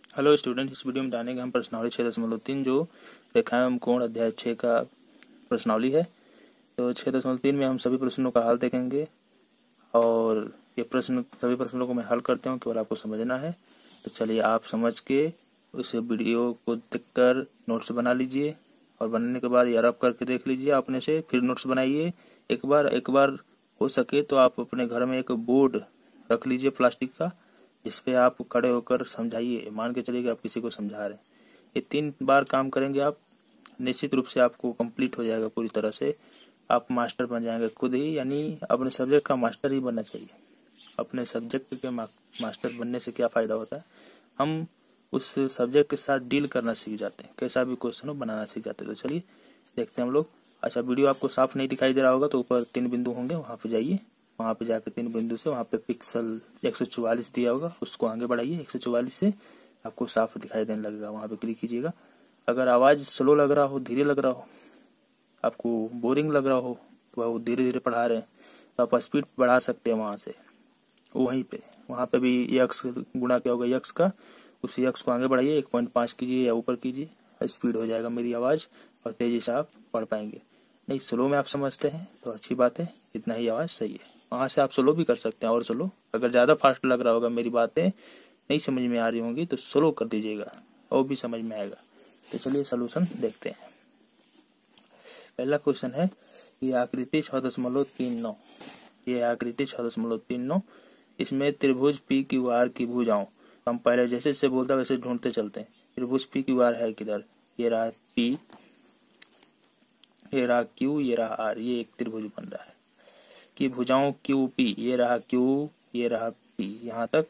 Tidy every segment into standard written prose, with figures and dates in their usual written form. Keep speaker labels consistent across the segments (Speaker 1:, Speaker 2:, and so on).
Speaker 1: Hello student, इस video में जानेंगे हम प्रश्नावली 6.3 जो रेखाएं एवं कोण अध्याय 6 का प्रश्नावली है। तो 6.3 में हम सभी प्रश्नों का हल देखेंगे और ये प्रश्न सभी प्रश्नों को मैं हल करता हूँ, केवल आपको समझना है। तो चलिए आप समझ के उस वीडियो को देखकर नोट्स बना लीजिए और बनाने के बाद या रब करके देख लीजिए अपने से, फिर नोट्स बनाइए। एक बार हो सके तो आप अपने घर में एक बोर्ड रख लीजिए प्लास्टिक का, इस पे आप खड़े होकर समझाइए। मान के चलिए कि आप किसी को समझा रहे हैं। ये 3 बार काम करेंगे आप, निश्चित रूप से आपको कंप्लीट हो जाएगा पूरी तरह से। आप मास्टर बन जाएंगे खुद ही, यानी अपने सब्जेक्ट का मास्टर ही बनना चाहिए। अपने सब्जेक्ट के मास्टर बनने से क्या फायदा होता है, हम उस सब्जेक्ट के साथ डील करना सीख जाते हैं, कैसा भी क्वेश्चन हो बनाना सीख जाते हैं। तो चलिए देखते हैं हम लोग। अच्छा, वीडियो आपको साफ नहीं दिखाई दे रहा होगा तो ऊपर 3 बिंदु होंगे, वहां पे जाइए। वहां पे जाकर 3 बिंदु से वहां पे पिक्सल 144 दिया होगा, उसको आगे बढ़ाइए। 144 से आपको साफ दिखाई देने लगेगा, वहां पे क्लिक कीजिएगा। अगर आवाज स्लो लग रहा हो, धीरे लग रहा हो, आपको बोरिंग लग रहा हो, तो वो धीरे धीरे पढ़ा रहे हैं, तो आप स्पीड बढ़ा सकते हैं वहां से। वहां पे भी यक्स गुणा क्या होगा यक्स का, उसी यक्स को आगे बढ़ाइए, 1.5 कीजिए या ऊपर कीजिए, स्पीड हो जाएगा मेरी आवाज और तेजी से आप पढ़ पाएंगे। नहीं, स्लो में आप समझते हैं तो अच्छी बात है, इतना ही आवाज सही है। वहां से आप स्लो भी कर सकते हैं और स्लो। अगर ज्यादा फास्ट लग रहा होगा, मेरी बातें नहीं समझ में आ रही होंगी तो स्लो कर दीजिएगा, वो भी समझ में आएगा। तो चलिए सोल्यूशन देखते हैं। पहला क्वेश्चन है, ये आकृति 6.39, ये आकृति 6.39, इसमें त्रिभुज पी क्यू आर की भुजाओं, हम पहले जैसे से बोलता वैसे ढूंढते चलते हैं। त्रिभुज पी क्यू आर है किधर, ये रहा पी, ये रहा क्यू, ये रहा आर, ये एक त्रिभुज बन रहा है। की भुजाओं क्यू पी, ये रहा क्यू, ये रहा पी यहाँ तक,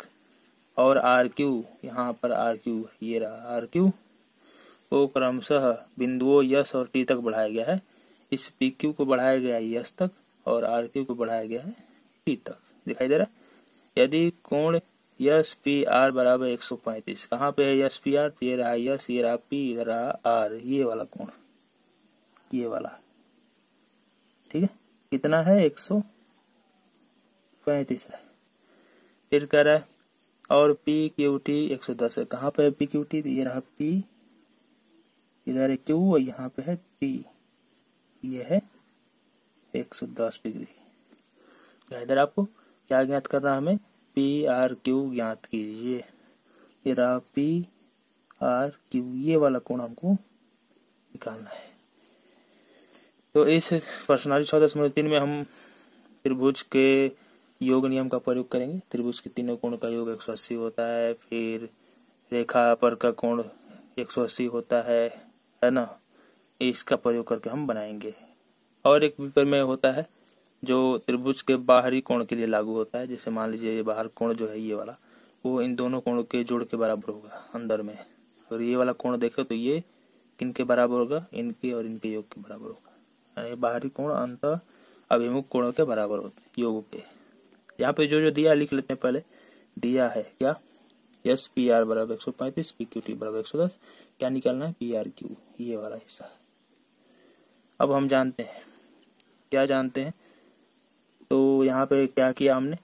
Speaker 1: और आर क्यू, यहाँ पर आर क्यू, ये रहा आर क्यू, को क्रमशः बिंदुओं यस और टी तक बढ़ाया गया है। इस पी क्यू को बढ़ाया गया है यस तक और आर क्यू को बढ़ाया गया है टी तक। दिखाई दे रहा है। यदि कोण यस पी आर बराबर 135, कहाँ पे है यस पी आर, ये रहा यस, ये रहा पी, इधर रहा आर, ये वाला कोण, ये वाला, ठीक है। कितना है, 135 है। फिर कह रहा है और पी क्यू टी 110 है। कहाँ पे है पी क्यू टी, ये रहा पी, इधर है क्यू और यहाँ पे है टी, ये है 110 डिग्री। इधर आपको क्या ज्ञात करना है, हमें पी आर क्यू ज्ञात कीजिए। ये रहा पी आर क्यू, ये वाला कोण हमको निकालना है। तो इस प्रश्नावली 6.3 में हम त्रिभुज के योग नियम का प्रयोग करेंगे। त्रिभुज के तीनों कोण का योग 180 होता है, फिर रेखा पर का कोण 180 होता है ना। इसका प्रयोग करके हम बनाएंगे। और एक पेपर में होता है जो त्रिभुज के बाहरी कोण के लिए लागू होता है। जैसे मान लीजिए ये बाहर कोण जो है ये वाला, वो इन दोनों कोणों के जोड़ के बराबर होगा अंदर में। अगर ये वाला कोण देखे तो ये किनके बराबर होगा, इनके और इनके योग के बराबर होगा। यानी बाहरी कोण अंत अभिमुख कोणों के बराबर होते हैं योग के। यहाँ पे जो जो दिया लिख लेते हैं। पहले दिया है क्या, यस पी आर बराबर 135, पी क्यू टी बराबर 110। क्या निकालना है, पी आर क्यू, ये वाला हिस्सा। अब हम जानते हैं, क्या जानते हैं, तो यहाँ पे क्या किया हमने,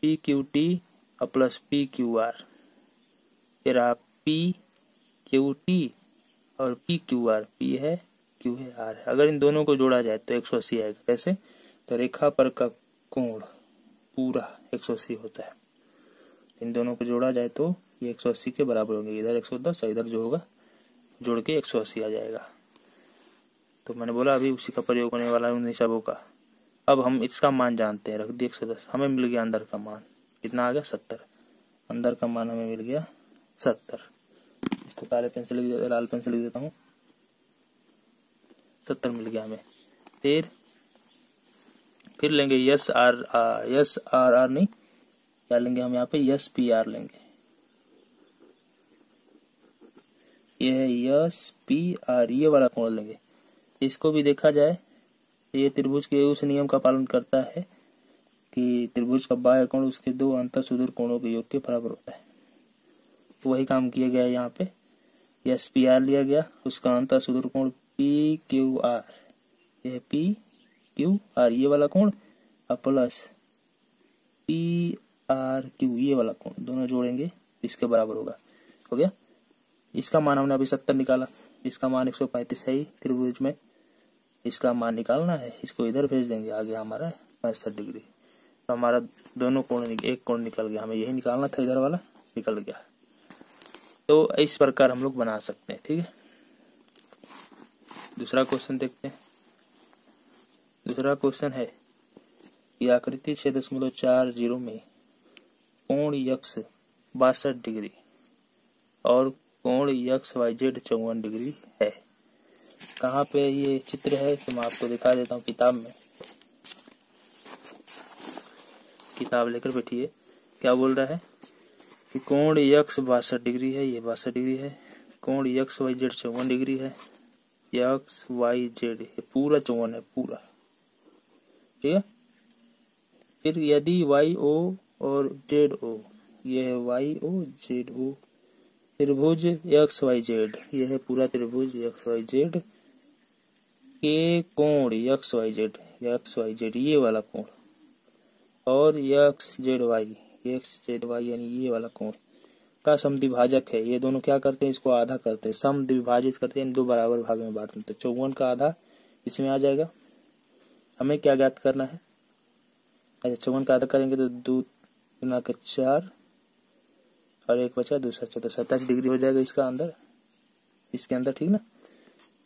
Speaker 1: P Q T plus P Q R, फिर आप पी क्यू टी और पी क्यू आर, पी है क्यू है आर है। अगर इन दोनों को जोड़ा जाए तो 180 आएगा। कैसे, तो रेखा पर का कोण पूरा 180 होता है। इन दोनों को जोड़ा जाए तो ये 180 के बराबर होंगे। इधर 110 और इधर जो होगा जोड़ के 180 आ जाएगा। तो मैंने बोला अभी उसी का प्रयोग होने वाला है उन हिसाबों का। अब हम इसका मान जानते हैं, रख दिए 110, हमें मिल गया अंदर का मान, कितना आ गया 70। अंदर का मान हमें मिल गया 70। इसको काले पेंसिल लाल पेंसिल लिख देता हूँ, 70 मिल गया हमें। फिर लेंगे यस आर आर नहीं, क्या लेंगे हम यहाँ पे, यस पी आर लेंगे। ये है यस पी आर, ये वाला कोण लेंगे। इसको भी देखा जाए ये त्रिभुज के उस नियम का पालन करता है कि त्रिभुज का बाह्य कोण उसके दो अंतर सुदूर कोणों के योग के बराबर होता है। तो वही काम किया गया है यहाँ पे। यस पी आर लिया गया, उसका अंतर सुदूर कोण पी क्यू आर, ये पी क्यू आर ये वाला कोण, प्लस पी आर क्यू ये वाला कोण, दोनों जोड़ेंगे इसके बराबर होगा। हो गया। इसका मान हमने अभी 70 निकाला, इसका मान 135 है ही त्रिभुज में, इसका मान निकालना है, इसको इधर भेज देंगे, आ गया हमारा 65 डिग्री। तो हमारा दोनों कोण, एक कोण निकल गया, हमें यही निकालना था, इधर वाला निकल गया। तो इस प्रकार हम लोग बना सकते हैं, ठीक है। दूसरा क्वेश्चन देखते हैं। दूसरा क्वेश्चन है कि आकृति 6.40 में कोण यक्ष 62 डिग्री और कोण यक्ष वाई जेड 54 डिग्री है। कहाँ पे ये चित्र है तो मैं आपको दिखा देता हूँ किताब में। किताब लेकर बैठिए। क्या बोल रहा है कि कोण यक्ष 62 डिग्री है, ये 62 डिग्री है। कोण यक्ष वाई जेड 54 डिग्री है। यक्स वाई जेड ये पूरा 54 है, पूरा, ठीक है। फिर यदि वाई ओ और जेड ओ, ये है वाई ओ जेड ओ, त्रिभुज एक्स वाई जेड, ये है पूरा त्रिभुज एक्स वाई जेड के कोण एक्स वाई जेड ये वाला कोण और एक्स जेड वाई यानी ये वाला कोण का समद्विभाजक है। ये दोनों क्या करते हैं, इसको आधा करते हैं, समद्विभाजित करते हैं, इन दो बराबर भाग में बांट देते हैं। 54 का आधा इसमें आ जाएगा। हमें क्या ज्ञात करना है, अच्छा 54 का आधा करेंगे तो 2 गुना 4 और 1 बचा, दूसरा 14, 27 डिग्री हो जाएगा इसका अंदर, इसके अंदर, ठीक ना।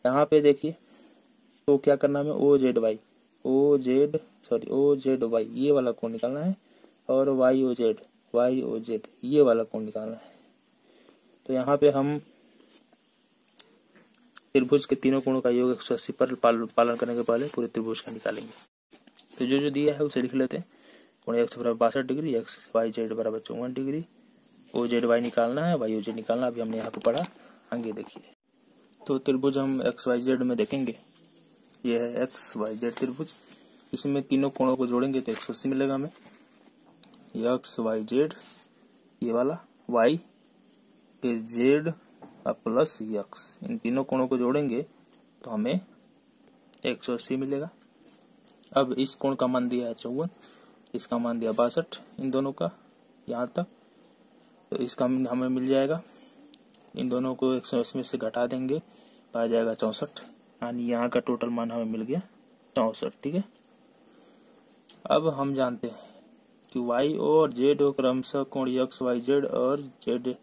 Speaker 1: यहाँ पे देखिए तो क्या करना है, ओ जेड वाई ये वाला कोण निकालना है और वाई ओ जेड ये वाला कोण निकालना है। तो यहाँ पे हम त्रिभुज के तीनों कोणों का योग 180 पर पालन करने के पहले पूरे त्रिभुज का निकालेंगे। तो जो दिया है उसे लिख लेते हैं। कोण एक्स बराबर 62 डिग्री, एक्स वाई जेड बराबर 54 डिग्री, ओ जेड वाई निकालना है, वाई ओ जेड निकालना, अभी हमने यहाँ पे पढ़ा, आगे देखिए। तो त्रिभुज हम एक्स वाई जेड में देखेंगे, ये है एक्स वाई जेड त्रिभुज। इसमें तीनों कोणों को जोड़ेंगे तो 180 मिलेगा हमें। एक्स वाई जेड ये वाला, वाई फिर जेड प्लस एक्स, इन तीनों कोणों को जोड़ेंगे तो हमें 180 मिलेगा। अब इस कोण का मान दिया है 54, इसका मान दिया 62, इन दोनों का यहाँ तक, तो इसका हमें मिल जाएगा। इन दोनों को 180 में से घटा देंगे, आ जाएगा 64, यानी यहाँ का टोटल मान हमें मिल गया 64, ठीक है। अब हम जानते हैं कि वाई ओ और जेड ओ क्रमशः कोण एक्स वाई जेड और जेड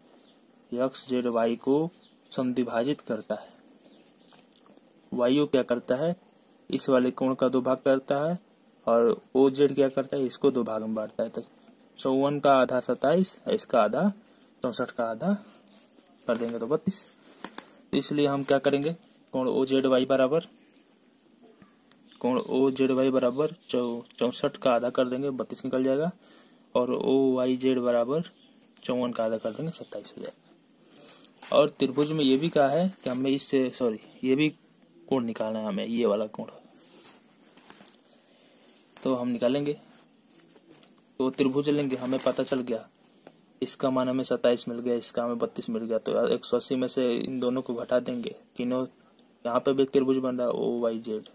Speaker 1: एक्स जेड वाई को समद्विभाजित करता है। वाई ओ क्या करता है, इस वाले कोण का 2 भाग करता है और ओ जेड क्या करता है, इसको 2 भाग में बांटता है। तो 54 का आधा 27, इसका आधा 64 का आधा कर देंगे तो 32। तो इसलिए हम क्या करेंगे, कोण ओ जेड वाई बराबर 64 का आधा कर देंगे, 32 निकल जाएगा, और ओ वाई जेड बराबर 54 का आधा कर देंगे, 27 हो जाएगा। और त्रिभुज में ये भी कहा है कि हमें इससे ये भी कोण निकालना है, हमें ये वाला कोण, तो हम निकालेंगे। तो त्रिभुज लेंगे, हमें पता चल गया इसका मान हमें 27 मिल गया, इसका हमें 32 मिल गया, तो 180 में से इन दोनों को घटा देंगे। तीनों यहाँ पे भी त्रिभुज बन रहा है ओ वाई जेड,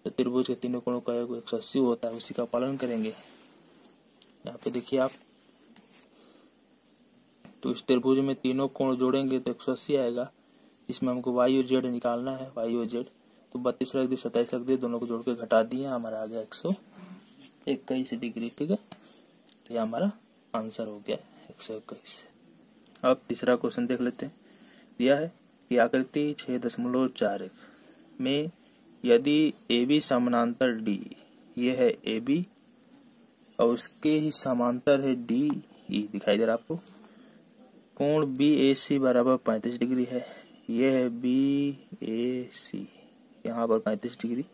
Speaker 1: तो त्रिभुज के तीनों कोणों का योग 180 होता है, उसी का पालन करेंगे। यहाँ पे देखिए आप, तो इस त्रिभुज में तीनों कोण जोड़ेंगे तो 180 आएगा। इसमें हमको वाई और जेड निकालना है, वाई और जेड, तो 32 रख दी, 27 रख दी, दोनों को जोड़ के घटा दिए, हमारा आ गया 121 डिग्री, ठीक है। तो ये हमारा आंसर हो गया 121। अब तीसरा क्वेश्चन देख लेते हैं। दिया है कि आकृति 6.41 में यदि AB समानांतर D, ये है AB और उसके ही समांतर है DE, दिखाई दे रहा आपको। कोण BAC बराबर 35 डिग्री है, ये है BAC यहाँ पर 35 डिग्री,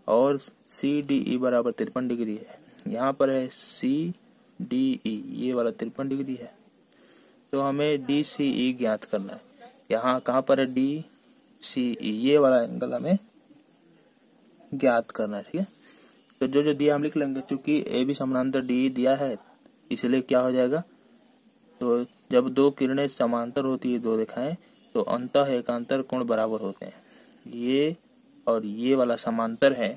Speaker 1: और CDE बराबर 53 डिग्री है, यहाँ पर है CDE ये वाला 53 डिग्री है। तो हमें DCE ज्ञात करना है। यहाँ कहाँ पर है DCE, ये वाला एंगल हमें ज्ञात करना है, ठीक है। तो जो दिया हम लिख लेंगे, चूंकि AB समानांतर DE दिया है इसलिए क्या हो जाएगा, तो जब 2 किरणें समांतर होती है, 2 रेखाएं, तो अंतः एकांतर कोण बराबर होते हैं। ये और ये वाला समांतर है,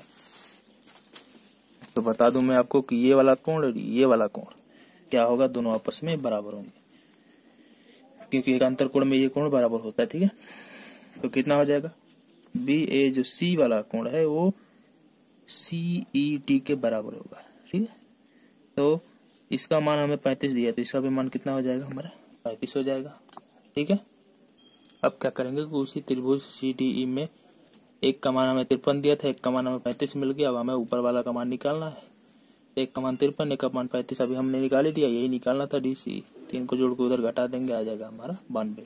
Speaker 1: तो बता दूं मैं आपको कि ये वाला कोण और ये वाला कोण क्या होगा, दोनों आपस में बराबर होंगे। क्योंकि एक अंतर कोण में ये कोण बराबर होता है। ठीक है, तो कितना हो जाएगा, बी ए जो सी वाला कोण है वो CET के बराबर होगा। ठीक है, तो इसका मान हमें 35 दिया, तो इसका भी मान कितना हो जाएगा हमारा 35 हो जाएगा। ठीक है, अब क्या करेंगे कि उसी त्रिभुज CDE में एक का मान हमें 53 दिया था, एक का मान हमें 35 मिल गया। अब हमें ऊपर वाला का मान निकालना है। एक का मान 53, एक का मान 35 अभी हमने निकाल ही दिया, यही निकालना था DC। 3 को जोड़ के उधर घटा देंगे, आ जाएगा हमारा 92।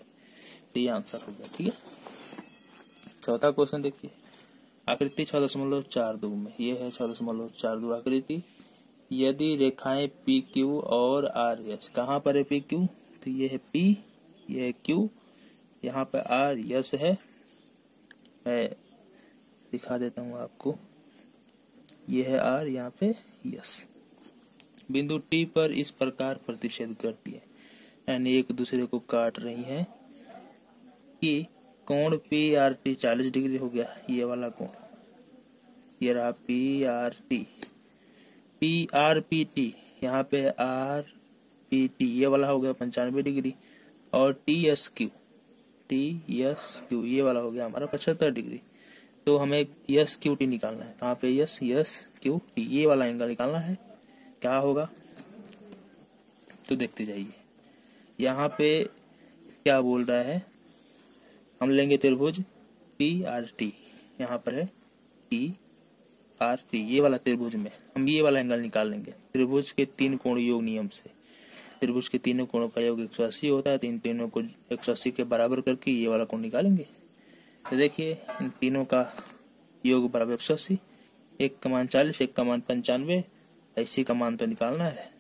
Speaker 1: तो ये आंसर हो गया। ठीक है, चौथा क्वेश्चन देखिए, आकृति 6.42 में, ये है 6.42 आकृति। यदि रेखाएं PQ और RS, कहाँ पर है PQ, तो ये है P, ये है Q, यहाँ पे RS है। मैं दिखा देता हूँ आपको, ये है R, यहाँ पे S। बिंदु T पर इस प्रकार प्रतिच्छेद करती है, यानी एक दूसरे को काट रही है कि कोण PRT 40 डिग्री हो गया। ये वाला कोण, ये रहा PRT, PRPT यहाँ पे RPT, ये वाला हो गया 95 डिग्री। और TSQ ये वाला हो गया हमारा 75 डिग्री। तो हमें SQT निकालना है। कहाँ पे SQT, ये वाला एंगल निकालना है। क्या होगा तो देखते जाइए, यहाँ पे क्या बोल रहा है, हम लेंगे त्रिभुज PRT, यहाँ पर है PRT, ये वाला त्रिभुज में हम ये वाला एंगल निकाल लेंगे त्रिभुज के 3 कोण योग नियम से। त्रिभुज के तीनों कोणों का योग 180 होता है, तो इन तीनों को 180 के बराबर करके ये वाला कोण निकालेंगे। तो देखिए इन तीनों का योग बराबर 180, एक का मान 40, एक का मान 95, इसी का मान तो निकालना है,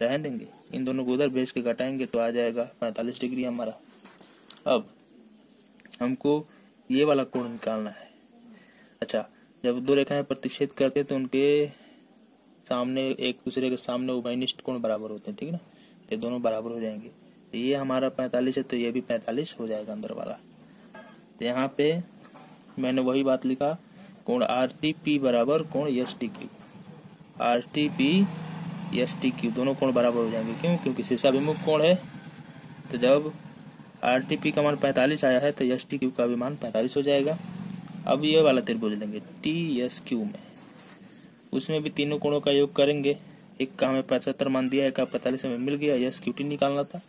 Speaker 1: रहने देंगे। इन दोनों को उधर भेज के घटाएंगे तो आ जाएगा 45 डिग्री हमारा। अब हमको ये वाला कोण निकालना है। अच्छा, जब दो रेखाएं प्रतिच्छेद करते हैं तो उनके सामने, एक दूसरे के सामने उभयनिष्ठ कोण बराबर होते हैं। ठीक है ना, ये दोनों बराबर हो जाएंगे। तो ये हमारा 45 है, तो ये भी 45 हो जाएगा अंदर वाला। तो यहाँ पे मैंने वही बात लिखा, कोण RTP बराबर कोण STQ, RTP STQ दोनों कोण बराबर हो जाएंगे। क्यों, क्योंकि शीर्षाभिमुख कोण है। तो जब RTP का मान 45 आया है तो STQ का भी मान 45 हो जाएगा। अब ये वाला त्रिभुज लेंगे TSQ में, उसमें भी तीनों कोणों का योग करेंगे। एक का हमें 75 मान दिया है, एक का 45 हमें मिल गया, SQT निकालना था।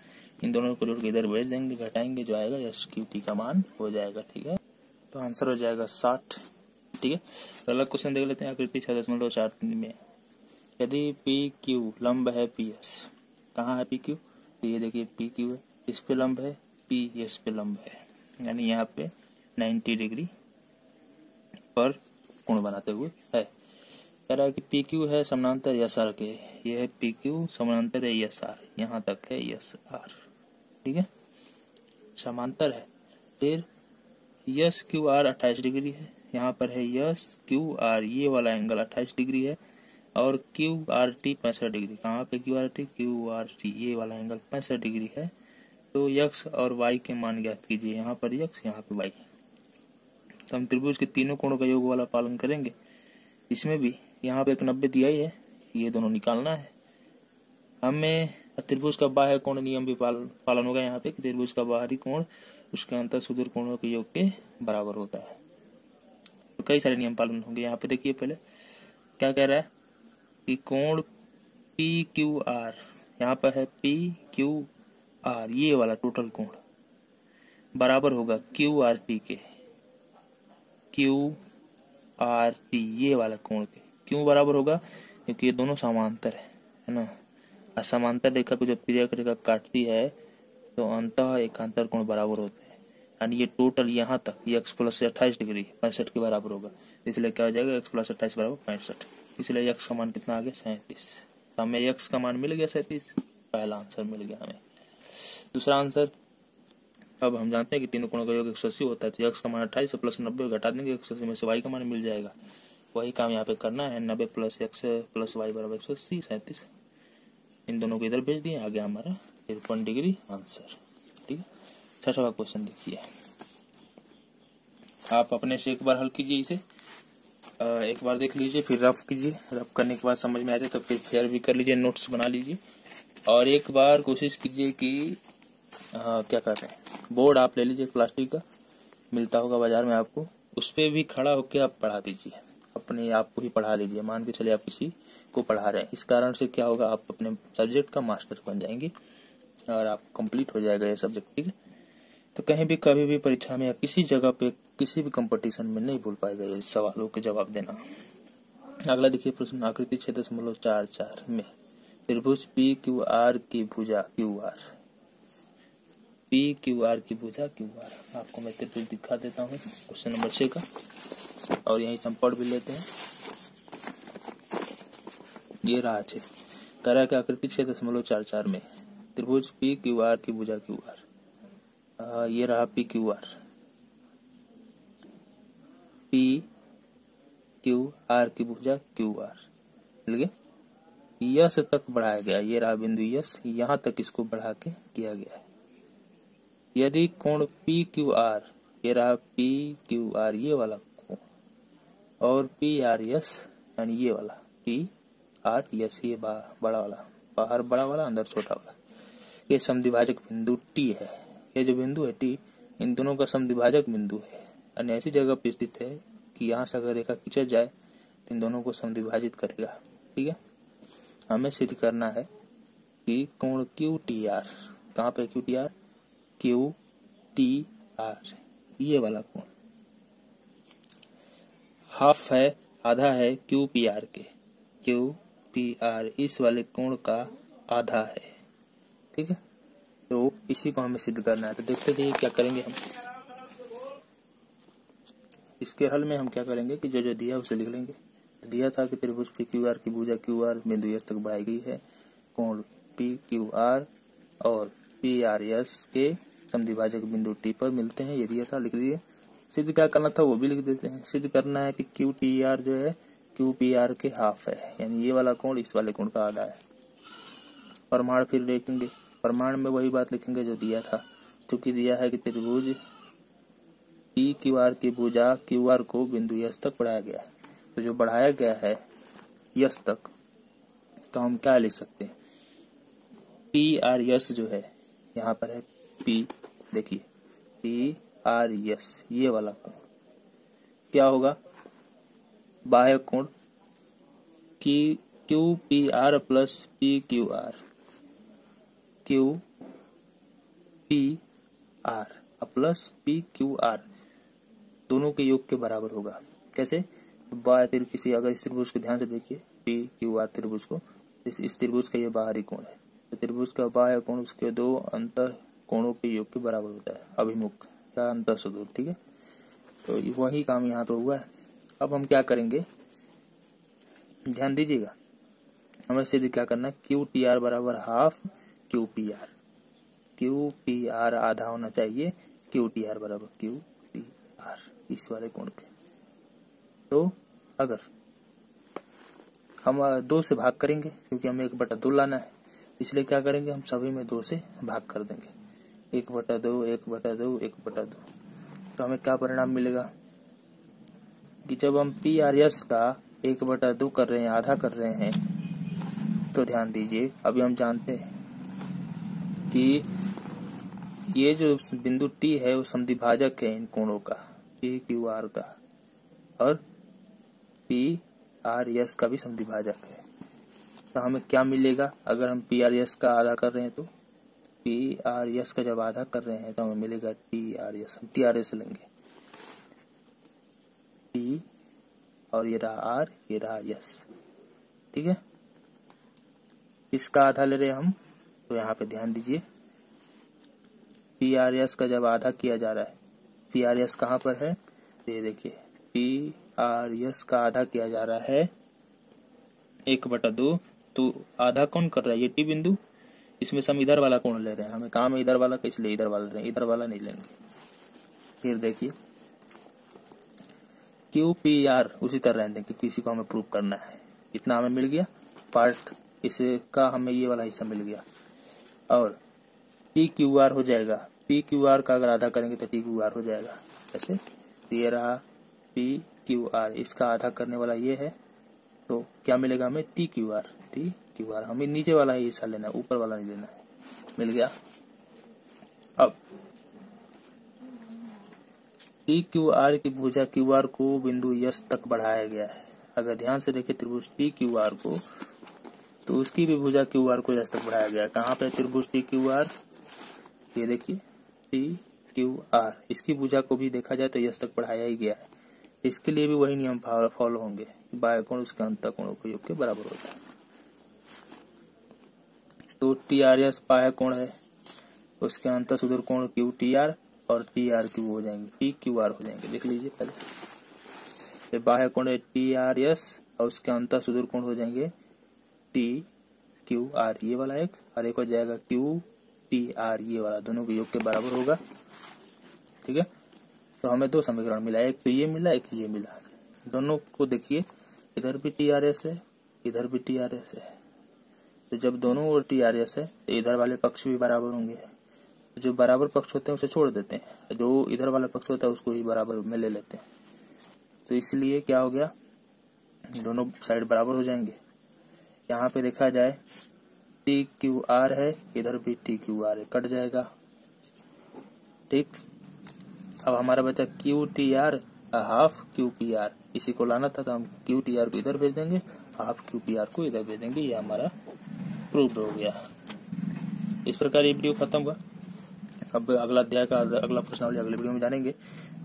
Speaker 1: इन दोनों को जोड़ के इधर भेज देंगे, घटाएंगे, जो आएगा SQT का मान हो जाएगा। ठीक है, तो आंसर हो जाएगा 60। ठीक है, अगला क्वेश्चन देख लेते हैं, आकृति 6.43 में, यदि PQ लंब है PS, कहाँ है PQ, तो ये देखिए PQ है, इस पे लंब है, P इस पे लंब है, यानी यहाँ पे 90 डिग्री पर कोण बनाते हुए है। कह रहा है कि PQ है समानांतर SR के, ये है PQ समानांतर है SR, यहाँ तक है SR। ठीक है, समांतर है। फिर SQR 28 डिग्री है, यहाँ पर है SQR, ये वाला एंगल 28 डिग्री है। और QRT 65 डिग्री, कहाँ पे QRT, ये वाला एंगल 65 डिग्री है। तो X और Y के मान ज्ञात कीजिए, यहाँ पर X, यहाँ पे Y। तो हम त्रिभुज के तीनों कोणों का योग वाला पालन करेंगे। इसमें भी यहाँ पे एक 90 दिया ही है, ये दोनों निकालना है हमें। त्रिभुज का बाह्य कोण नियम भी पालन होगा यहाँ पे, कि त्रिभुज का बाहरी कोण उसके अंतर सुदूर कोणों के योग के बराबर होता है। तो कई सारे नियम पालन होंगे। यहाँ पे देखिए पहले क्या कह रहा है कि कोण PQR, यहाँ पर है PQR, ये वाला टोटल कोण बराबर होगा QRT के, QRT ये वाला कोण के। क्यों बराबर होगा, क्योंकि ये दोनों समांतर है ना। असमांतर रेखा को जब तिर्यक रेखा काटती है तो अंतः एकांतर कोण बराबर होते हैं, यानी ये टोटल यहाँ तक ये x प्लस 28 डिग्री 65 के बराबर होगा। इसलिए क्या हो जाएगा, x प्लस 28 बराबर 65। इसलिए x का मान कितना आ गया 37। तो हमें x का मान मिल गया 37, पहला आंसर मिल गया हमें। दूसरा आंसर, अब हम जानते हैं कि तीनों कोणों का योग 180 होता है, तो x का मान 28 प्लस 90 घटा देंगे, 180 में से y का मान मिल जाएगा। वही काम यहाँ पे करना है, 90 प्लस x प्लस y बराबर 180, 37। इन दोनों को इधर भेज दिए, आ गया हमारा 53 डिग्री आंसर। ठीक है, छठवां क्वेश्चन देखिए, आप अपने से एक बार हल कीजिए इसे, एक बार देख लीजिए, फिर रफ कीजिए। रफ करने के बाद समझ में आ जाए तो फिर फेयर भी कर लीजिए, नोट्स बना लीजिए। और एक बार कोशिश कीजिए कि क्या कहते हैं, बोर्ड आप ले लीजिए प्लास्टिक का, मिलता होगा बाजार में आपको, उस पर भी खड़ा होकर आप पढ़ा दीजिए, अपने आप को ही पढ़ा लीजिए। मान के चलिए आप किसी को पढ़ा रहे हैं, इस कारण से क्या होगा, आप अपने सब्जेक्ट का मास्टर बन जाएंगे और आप कंप्लीट हो जाएगा ये सब्जेक्ट, ठीक है। तो कहीं भी कभी भी परीक्षा में या किसी जगह पे किसी भी कंपटीशन में नहीं भूल पाएगा ये सवालों के जवाब देना। अगला देखिए प्रश्न, आकृति 6.44 में त्रिभुज पी क्यू आर की भुजा Q R, P Q R की भुजा क्यू आर। आपको मैं त्रिभुज दिखा देता हूँ क्वेश्चन नंबर 6 का, और यही संपड़ भी लेते हैं। ये रहा 6, कह रहा है कि आकृति 6.44 में त्रिभुज पी क्यू आर की भुजा क्यू आर। ये रहा P Q R, P Q R की भुजा क्यू आर मिल गया, यस तक बढ़ाया गया, ये रहा बिंदु यस, यहाँ तक इसको बढ़ा के किया गया है। यदि कोण पी क्यू आर, ये रहा पी क्यू आर ये वाला कोण, और पी आर यस यानी ये वाला पी आर यस, ये बड़ा वाला, बाहर बड़ा वाला अंदर छोटा वाला, ये समद्विभाजक बिंदु टी है। ये जो बिंदु है टी, इन दोनों का समद्विभाजक बिंदु है, अन्य ऐसी जगह पर स्थित है कि यहाँ से अगर रेखा खींचा जाए तो इन दोनों को समद्विभाजित करेगा, ठीक है। हमें सिद्ध करना है कि कोण क्यू टी आर, कहाँ पे Q T R, Q T R ये वाला कोण हाफ है, आधा है क्यू पी आर के, क्यू पी आर इस वाले कोण का आधा है, ठीक है। तो इसी को हमें सिद्ध करना है। तो देखते जाइए क्या करेंगे हम इसके हल में। हम क्या करेंगे कि जो जो दिया उसे लिख लेंगे। दिया था कि त्रिभुज पी क्यू आर की भुजा क्यू आर बिंदु एस तक बढ़ाई गई है, कोण पी क्यू आर और पी आर एस के समद्विभाजक बिंदु टी पर मिलते हैं, ये दिया था, लिख दिए। सिद्ध क्या करना था वो भी लिख देते हैं। सिद्ध करना है कि क्यू टी आर जो है क्यू पी आर के हाफ है, यानी ये वाला कोण इस वाले कोण का आधा है। प्रमाण फिर देखेंगे, प्रमाण में वही बात लिखेंगे जो दिया था, क्योंकि दिया है कि त्रिभुज पी क्यू आर की भुजा क्यू आर को बिंदु यस तक बढ़ाया गया है। तो जो बढ़ाया गया है यस तक, तो हम क्या लिख सकते हैं, पी आर यस जो है यहाँ पर है पी, देखिए पी आर यस ये वाला कोण क्या होगा, बाह्य कोण की Q P R plus P Q R, Q P R plus P Q R दोनों के योग के बराबर होगा। कैसे, बाह्य किसी अगर इस त्रिभुज को ध्यान से देखिए, पी क्यू आर त्रिभुज को, इस त्रिभुज का ये बाहरी कोण है, तो त्रिभुज का बाह्य कोण उसके दो अंतः कोणों के योग के बराबर होता है, अभिमुख या अंतः सुदूर, ठीक है। तो वही काम यहाँ पे हुआ है। अब हम क्या करेंगे, ध्यान दीजिएगा, हमें सिद्ध क्या करना है, क्यू टी आर बराबर half Q P R, Q P R आधा होना चाहिए क्यू टी आर बराबर क्यू पी आर इस वाले कोण के। तो अगर हम 2 से भाग करेंगे, क्योंकि हमें 1/2 लाना है, इसलिए क्या करेंगे, हम सभी में 2 से भाग कर देंगे, 1/2 1/2 1/2। तो हमें क्या परिणाम मिलेगा कि जब हम पी आर एस का 1/2 कर रहे हैं, आधा कर रहे हैं, तो ध्यान दीजिए अभी हम जानते हैं कि ये जो बिंदु टी है वो समद्विभाजक है इन कोणों का, पी क्यू आर का, और पी आर एस का भी समद्विभाजक है। तो हमें क्या मिलेगा, अगर हम पी आर एस का आधा कर रहे हैं, तो पी आर एस का जब आधा कर रहे हैं तो हमें मिलेगा टी आर एस। हम टी आर एस लेंगे, टी और ये रहा आर, ये रहा एस, ठीक है। इसका आधा ले रहे हैं हम, तो यहाँ पे ध्यान दीजिए, पी आर एस का जब आधा किया जा रहा है, पी आर एस कहाँ पर है, ये देखिए पी आर एस का आधा किया जा रहा है 1/2, तो आधा कौन कर रहा है, ये टी बिंदु, इसमें से हम इधर वाला कोण ले रहे हैं, हमें काम है इधर वाला का, इसलिए इधर वाला ले रहे हैं, इधर वाला नहीं लेंगे। फिर देखिए क्यू पी आर उसी तरह रहने देंगे, किसी को हमें प्रूव करना है, इतना हमें मिल गया पार्ट, इसका हमें ये वाला हिस्सा मिल गया, और पी क्यू आर हो जाएगा, पी क्यू आर का अगर आधा करेंगे तो टी क्यू आर हो जाएगा। ऐसे ये रहा पी क्यू आर, इसका आधा करने वाला ये है, तो क्या मिलेगा हमें, T Q R, T Q R. हमें नीचे वाला ही हिस्सा लेना है, ऊपर वाला नहीं लेना है, मिल गया। अब टी क्यू आर की भुजा क्यू आर को बिंदु यस तक बढ़ाया गया है। अगर ध्यान से देखें त्रिभुज टी क्यू आर को, तो उसकी भी भुजा क्यू आर को यस तक बढ़ाया गया है। कहाँ पे त्रिभुज टी क्यू आर, ये देखिए टी क्यू आर, इसकी भुजा को भी देखा जाए तो यस तक बढ़ाया ही गया है। इसके लिए भी वही नियम फॉलो होंगे, बाह्य कोण उसके अंतः कोणों के योग के बराबर होता है। तो टी आर एस बाह्य कोण है, उसके अंतः सुदूर कोण क्यू टी आर और टी आर क्यू हो जाएंगे, टी क्यू आर हो जाएंगे। देख लीजिए पहले, ये बाह्य कोण है टी आर एस और उसके अंतः सुदूर कोण हो जाएंगे टी क्यू आर, ये वाला एक, और एक हो जाएगा क्यू टी आर, ये वाला, दोनों के योग के बराबर होगा। ठीक है, तो हमें दो समीकरण मिला, एक तो ये मिला, एक ये मिला। दोनों को देखिए, इधर भी टी आर एस है, इधर भी टी आर एस है। तो जब दोनों ओर टी आर एस है तो इधर वाले पक्ष भी बराबर होंगे। जो बराबर पक्ष होते हैं उसे छोड़ देते हैं, जो इधर वाला पक्ष होता है उसको ही बराबर में ले लेते हैं। तो इसलिए क्या हो गया, दोनों साइड बराबर हो जाएंगे। यहाँ पे देखा जाए टी क्यू आर है, इधर भी टी क्यू आर है, कट जाएगा। ठीक, अब हमारा बचा Q T R half Q P R, इसी को लाना था तो हम क्यू टी आर को इधर भेज देंगे, हाफ क्यू पी आर को इधर भेज देंगे। ये हमारा प्रूव्ड हो गया। इस प्रकार ये वीडियो खत्म हुआ। अब अगला अध्याय का अगला प्रश्नावली अगले वीडियो में जानेंगे।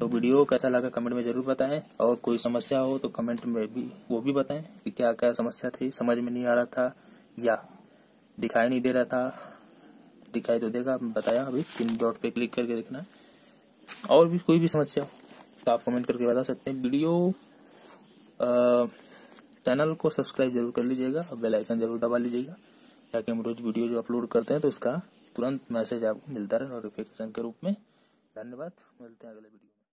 Speaker 1: तो वीडियो कैसा लगा कमेंट में जरूर बताएं, और कोई समस्या हो तो कमेंट में भी वो भी बताएं कि क्या क्या समस्या थी, समझ में नहीं आ रहा था या दिखाई नहीं दे रहा था। दिखाई तो देगा, बताया अभी 3 डॉट पे क्लिक करके देखना। और भी कोई भी समस्या हो तो आप कमेंट करके बता सकते हैं। वीडियो चैनल को सब्सक्राइब जरूर कर लीजिएगा और बेल आइकन जरूर दबा लीजिएगा, ताकि हम रोज वीडियो जो अपलोड करते हैं तो उसका तुरंत मैसेज आपको मिलता रहे नोटिफिकेशन के रूप में। धन्यवाद, मिलते हैं अगले वीडियो में।